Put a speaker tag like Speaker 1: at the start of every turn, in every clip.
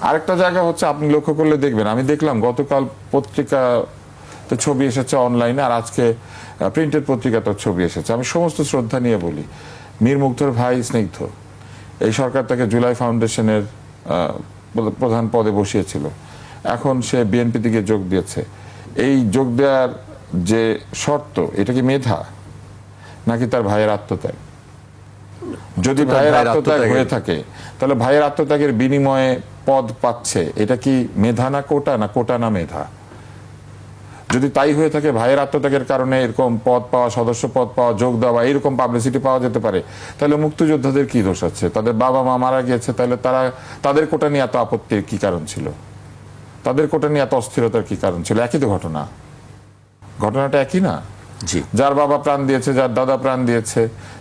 Speaker 1: আরেকটা জায়গা হচ্ছে, আপনি লক্ষ্য করলে দেখবেন, আমি দেখলাম গতকাল পত্রিকাতে ছবি এসেছে অনলাইনে, আর আজকে প্রিন্টেড পত্রিকাতে ছবি এসেছে। আমি সমস্ত শ্রদ্ধা নিয়ে বলি, মীর মুগ্ধর ভাই স্নিগ্ধ, এই সরকার তাকে জুলাই ফাউন্ডেশনের প্রধান পদে বসিয়েছিল, এখন সে বিএনপি থেকে যোগ দিয়েছে। এই যোগ দেওয়ার যে শর্ত, এটা কি মেধা নাকি তার ভাইয়ের আত্মত্যাগ? যদি ভাইয়ের আত্মত্যাগ হয়ে থাকে, তাহলে ভাইয়ের আত্মত্যাগের বিনিময়ে পদ পাচ্ছে, এটা কি মেধা না কোটা, না কোটা না মেধা? যদি তাই হয়ে থাকে, ভাইয়ের আত্মত্যাগের কারণে এরকম পদ পাওয়া, সদস্য পদ পাওয়া, যোগ দেওয়া, এইরকম পাবলিসিটি পাওয়া যেতে পারে, তাহলে মুক্তিযোদ্ধাদের কি দোষ আছে? তাদের বাবা মা মারা গিয়েছে, তাহলে তাদের কোটা নিয়ে এত আপত্তির কি কারণ ছিল? তাদের কোটা নিয়ে এত অস্থিরতার কি কারণ ছিল? একই তো ঘটনা, ঘটনাটা একই না? যার বাবা প্রাণ দিয়েছে, যার দাদা প্রাণ দিয়েছে,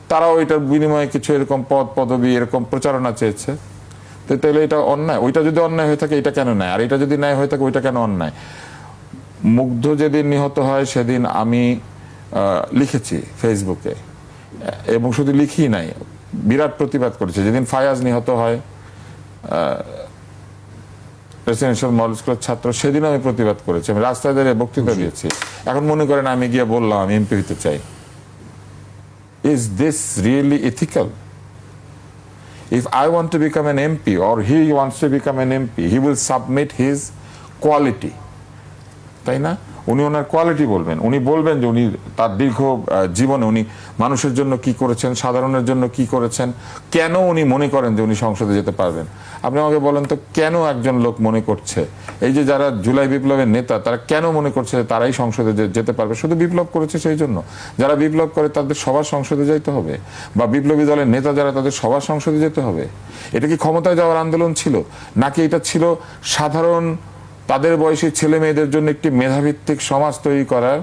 Speaker 1: তারাও এটার বিনিময়ে কিছু এরকম পদ পদবি, এরকম প্রচারণা চেয়েছে। তাহলে এটা অন্যায়? ওইটা যদি অন্যায় হয়ে থাকে, এটা কেন নেয়? আর এটা যদি ন্যায় হয়ে থাকে, ওইটা কেন অন্যায়? মুগ্ধ যেদিন নিহত হয়, সেদিন আমি লিখেছি ফেসবুকে, এবং শুধু লিখি নাই, বিরাট প্রতিবাদ করেছে। যেদিন ফায়াজ নিহত হয়, রেসিডেন্সিয়াল মডেল স্কুলের ছাত্র, সেদিন আমি প্রতিবাদ করেছি, আমি রাস্তায় দাঁড়িয়ে বক্তৃতা দিয়েছি। এখন মনে করেন আমি গিয়ে বললাম আমি এমপি হতে চাই। Is this really ethical? If I want to become an MP or he wants to become an MP, he will submit his quality, তাই না? উনি ওনার কোয়ালিটি বলবেন, উনি বলবেন যে উনি তার দীর্ঘ জীবনে উনি মানুষের জন্য কি করেছেন, সাধারণের জন্য কি করেছেন, কেন উনি মনে করেন যে উনি সংসদে যেতে পারবেন। আপনি আমাকে বলেন তো, কেন একজন লোক মনে করছে, এই যে যারা জুলাই বিপ্লবের নেতা, তারা কেন মনে করছে তারাই সংসদে যেতে পারবে? শুধু বিপ্লব করেছে সেই জন্য? যারা বিপ্লব করে তাদের সবার সংসদে যাইতে হবে? বা বিপ্লবী দলের নেতা যারা, তাদের সবার সংসদে যেতে হবে? এটা কি ক্ষমতায় যাওয়ার আন্দোলন ছিল, নাকি এটা ছিল সাধারণ তাদের বয়সী ছেলে মেয়েদের জন্য একটি মেধাভিত্তিক সমাজ তৈরি করার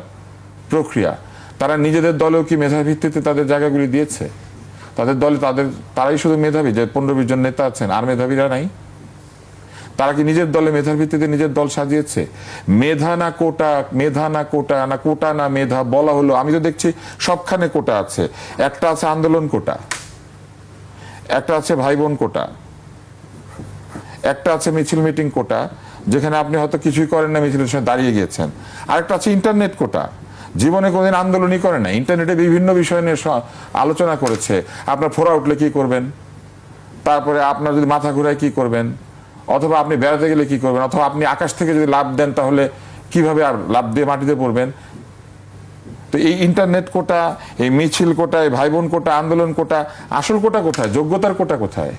Speaker 1: প্রক্রিয়া? তারা নিজেদের দলেও কি মেধাভিত্তিতে তাদের জায়গাগুলি দিয়েছে? তাদের দলে তারাই শুধু মেধাবী, যে 15-20 জন নেতা আছেন, আর মেধাবীরা নাই? তারা কি নিজের দলে মেধার ভিত্তিতে নিজের দল সাজিয়েছে? মেধা না কোটা, মেধা না কোটা, না কোটা না মেধা বলা হলো, আমি তো দেখছি সবখানে কোটা আছে। একটা আছে আন্দোলন কোটা, একটা আছে ভাই বোন কোটা, একটা আছে মিছিল মিটিং কোটা, যেখানে আপনি হয়তো কিছুই করেন না, মিছিলের সময় দাঁড়িয়ে গিয়েছেন। আরেকটা আছে ইন্টারনেট কোটা, জীবনে কোনদিন আন্দোলনই করে না, ইন্টারনেটে বিভিন্ন বিষয় নিয়ে আলোচনা করেছে। আপনার ফোরা উঠলে কি করবেন, তারপরে আপনার যদি মাথা ঘুরায় কি করবেন, অথবা আপনি বেড়াতে গেলে কি করবেন, অথবা আপনি আকাশ থেকে যদি লাফ দেন তাহলে কিভাবে আর লাফ দিয়ে মাটিতে পড়বেন। তো এই ইন্টারনেট কোটা, এই মিছিল কোটা, এই ভাই বোন কোটা, আন্দোলন কোটা, আসল কোটা কোথায়? যোগ্যতার কোটা কোথায়?